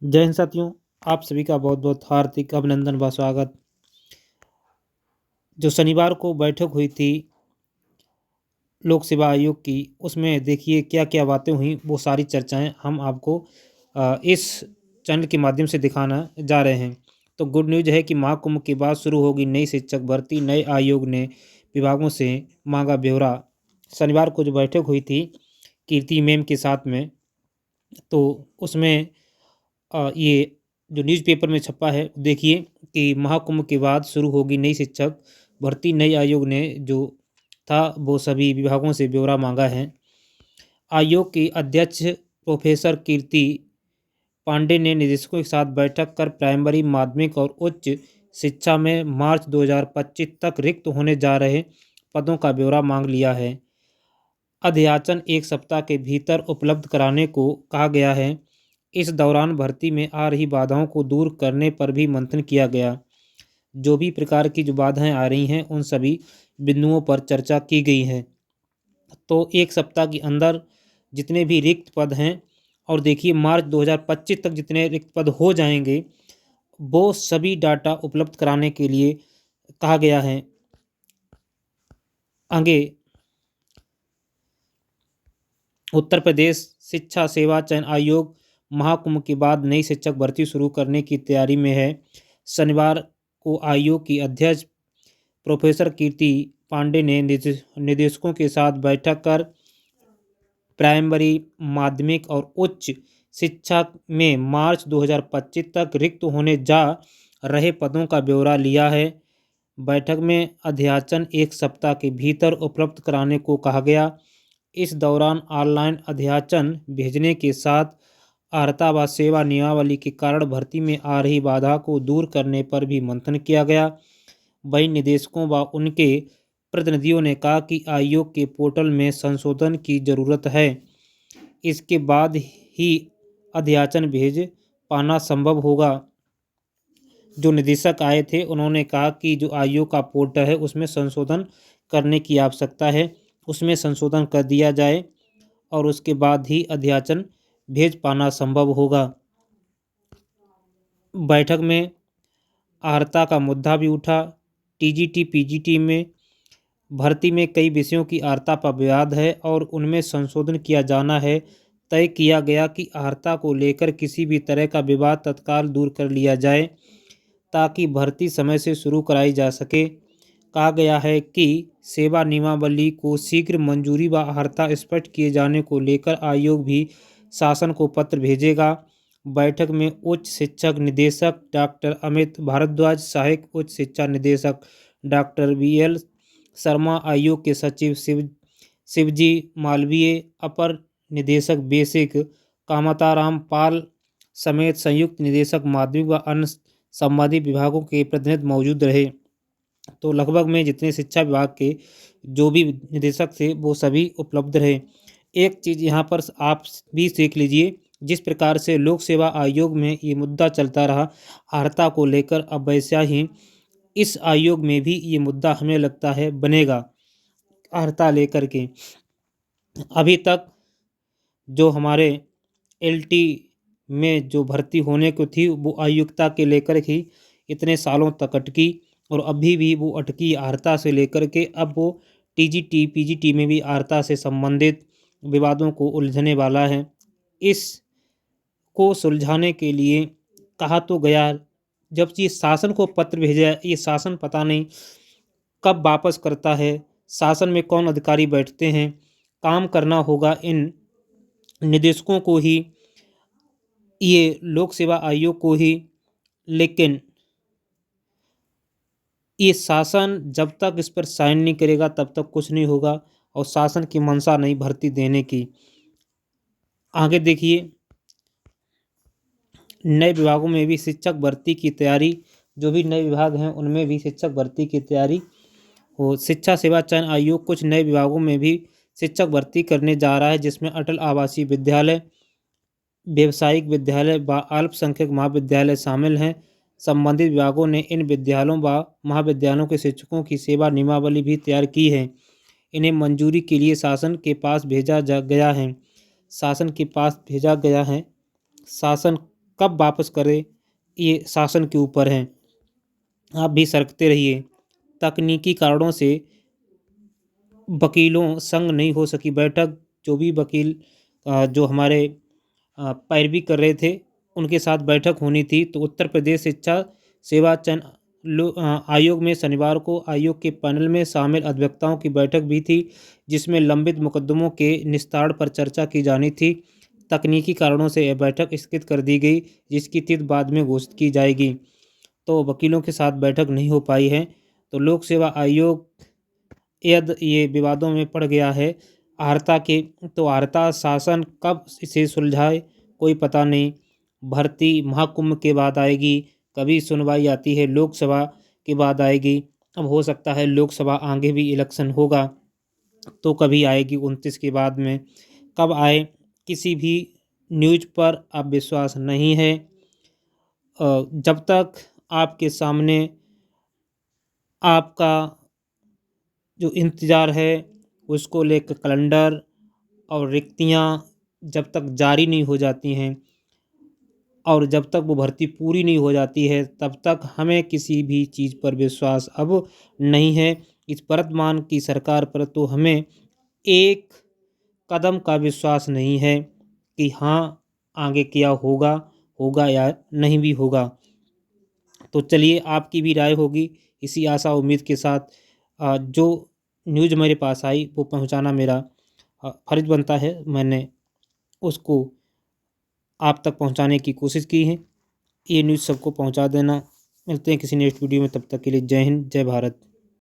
जय हिंद साथियों, आप सभी का बहुत बहुत हार्दिक अभिनंदन व स्वागत। जो शनिवार को बैठक हुई थी लोक सेवा आयोग की, उसमें देखिए क्या क्या बातें हुई, वो सारी चर्चाएं हम आपको इस चैनल के माध्यम से दिखाना जा रहे हैं। तो गुड न्यूज़ है कि महाकुंभ के बाद शुरू होगी नई शिक्षक भर्ती। नए आयोग ने विभागों से मांगा ब्यौरा। शनिवार को जो बैठक हुई थी कीर्ति मैम के साथ में, तो उसमें ये जो न्यूज़पेपर में छपा है, देखिए कि महाकुंभ के बाद शुरू होगी नई शिक्षक भर्ती। नई आयोग ने जो था वो सभी विभागों से ब्यौरा मांगा है। आयोग की अध्यक्ष प्रोफेसर कीर्ति पांडे ने निदेशकों के साथ बैठक कर प्राइमरी, माध्यमिक और उच्च शिक्षा में मार्च 2025 तक रिक्त होने जा रहे पदों का ब्यौरा मांग लिया है। अध्याचन 1 सप्ताह के भीतर उपलब्ध कराने को कहा गया है। इस दौरान भर्ती में आ रही बाधाओं को दूर करने पर भी मंथन किया गया। जो भी प्रकार की जो बाधाएं आ रही हैं, उन सभी बिंदुओं पर चर्चा की गई है। तो 1 सप्ताह के अंदर जितने भी रिक्त पद हैं, और देखिए मार्च 2025 तक जितने रिक्त पद हो जाएंगे, वो सभी डाटा उपलब्ध कराने के लिए कहा गया है। आगे उत्तर प्रदेश शिक्षा सेवा चयन आयोग महाकुंभ के बाद नई शिक्षक भर्ती शुरू करने की तैयारी में है। शनिवार को आयोग की अध्यक्ष प्रोफेसर कीर्ति पांडे ने निदेशकों के साथ बैठक कर प्राइमरी, माध्यमिक और उच्च शिक्षा में मार्च 2025 तक रिक्त होने जा रहे पदों का ब्यौरा लिया है। बैठक में अध्याचन 1 सप्ताह के भीतर उपलब्ध कराने को कहा गया। इस दौरान ऑनलाइन अध्याचन भेजने के साथ अर्हता व सेवा नियमावली के कारण भर्ती में आ रही बाधा को दूर करने पर भी मंथन किया गया। वहीं निदेशकों व उनके प्रतिनिधियों ने कहा कि आयोग के पोर्टल में संशोधन की ज़रूरत है। इसके बाद ही अध्याचन भेज पाना संभव होगा। जो निदेशक आए थे, उन्होंने कहा कि जो आयोग का पोर्टल है उसमें संशोधन करने की आवश्यकता है, उसमें संशोधन कर दिया जाए और उसके बाद ही अध्याचन भेज पाना संभव होगा। बैठक में अर्हता का मुद्दा भी उठा। टीजीटी पीजीटी में भर्ती में कई विषयों की अर्हता पर विवाद है और उनमें संशोधन किया जाना है। तय किया गया कि अर्हता को लेकर किसी भी तरह का विवाद तत्काल दूर कर लिया जाए ताकि भर्ती समय से शुरू कराई जा सके। कहा गया है कि सेवा नियमावली को शीघ्र मंजूरी व अर्हता स्पष्ट किए जाने को लेकर आयोग भी शासन को पत्र भेजेगा। बैठक में उच्च शिक्षक निदेशक डॉक्टर अमित भारद्वाज, सहायक उच्च शिक्षा निदेशक डॉक्टर बीएल शर्मा, आयोग के सचिव शिवजी मालवीय, अपर निदेशक बेसिक कामताराम पाल समेत संयुक्त निदेशक माध्यमिक व अन्य संबंधित विभागों के प्रतिनिधि मौजूद रहे। तो लगभग में जितने शिक्षा विभाग के जो भी निदेशक थे वो सभी उपलब्ध रहे। एक चीज़ यहाँ पर आप भी सीख लीजिए, जिस प्रकार से लोक सेवा आयोग में ये मुद्दा चलता रहा अर्हता को लेकर, अब वैसा ही इस आयोग में भी ये मुद्दा हमें लगता है बनेगा अर्हता लेकर के। अभी तक जो हमारे एलटी में जो भर्ती होने को थी वो आयुक्ता के लेकर ही इतने सालों तक अटकी, और अभी भी वो अटकी अर्हता से लेकर के। अब वो टीजीटी पीजीटी में भी अर्हता से संबंधित विवादों को उलझने वाला है। इस को सुलझाने के लिए कहा तो गया, जब ये शासन को पत्र भेजा, ये शासन पता नहीं कब वापस करता है। शासन में कौन अधिकारी बैठते हैं, काम करना होगा इन निदेशकों को ही, ये लोक सेवा आयोग को ही। लेकिन ये शासन जब तक इस पर साइन नहीं करेगा तब तक कुछ नहीं होगा, और शासन की मंशा नहीं भर्ती देने की। आगे देखिए, नए विभागों में भी शिक्षक भर्ती की तैयारी। जो भी नए विभाग हैं उनमें भी शिक्षक भर्ती की तैयारी हो। शिक्षा सेवा चयन आयोग कुछ नए विभागों में भी शिक्षक भर्ती करने जा रहा है, जिसमें अटल आवासीय विद्यालय, व्यावसायिक विद्यालय व अल्पसंख्यक महाविद्यालय शामिल हैं। संबंधित विभागों ने इन विद्यालयों व महाविद्यालयों के शिक्षकों की सेवा नियमावली भी तैयार की है। इन्हें मंजूरी के लिए शासन के पास भेजा गया है। शासन कब वापस करे, ये शासन के ऊपर है। आप भी सतर्कते रहिए। तकनीकी कारणों से वकीलों संग नहीं हो सकी बैठक। जो भी वकील जो हमारे पैरवी कर रहे थे, उनके साथ बैठक होनी थी। तो उत्तर प्रदेश शिक्षा सेवा चयन आयोग में शनिवार को आयोग के पैनल में शामिल अधिवक्ताओं की बैठक भी थी, जिसमें लंबित मुकदमों के निस्तारण पर चर्चा की जानी थी। तकनीकी कारणों से यह बैठक स्थगित कर दी गई, जिसकी तिथि बाद में घोषित की जाएगी। तो वकीलों के साथ बैठक नहीं हो पाई है। तो लोक सेवा आयोग ये विवादों में पड़ गया है। आर्ता के तो आर्ता शासन कब इसे सुलझाए, कोई पता नहीं। भर्ती महाकुंभ के बाद आएगी, कभी सुनवाई आती है लोकसभा के बाद आएगी। अब हो सकता है लोकसभा आगे भी इलेक्शन होगा तो कभी आएगी 29 के बाद में। कब आए, किसी भी न्यूज़ पर अब विश्वास नहीं है। जब तक आपके सामने आपका जो इंतज़ार है उसको लेकर कैलेंडर और रिक्तियाँ जब तक जारी नहीं हो जाती हैं और जब तक वो भर्ती पूरी नहीं हो जाती है, तब तक हमें किसी भी चीज़ पर विश्वास अब नहीं है। इस वर्तमान की सरकार पर तो हमें एक कदम का विश्वास नहीं है कि हाँ आगे क्या होगा, होगा या नहीं भी होगा। तो चलिए आपकी भी राय होगी, इसी आशा उम्मीद के साथ जो न्यूज़ मेरे पास आई वो पहुंचाना मेरा फर्ज बनता है। मैंने उसको आप तक पहुंचाने की कोशिश की है। ये न्यूज़ सबको पहुंचा देना। मिलते हैं किसी नेक्स्ट वीडियो में, तब तक के लिए जय हिंद, जय भारत।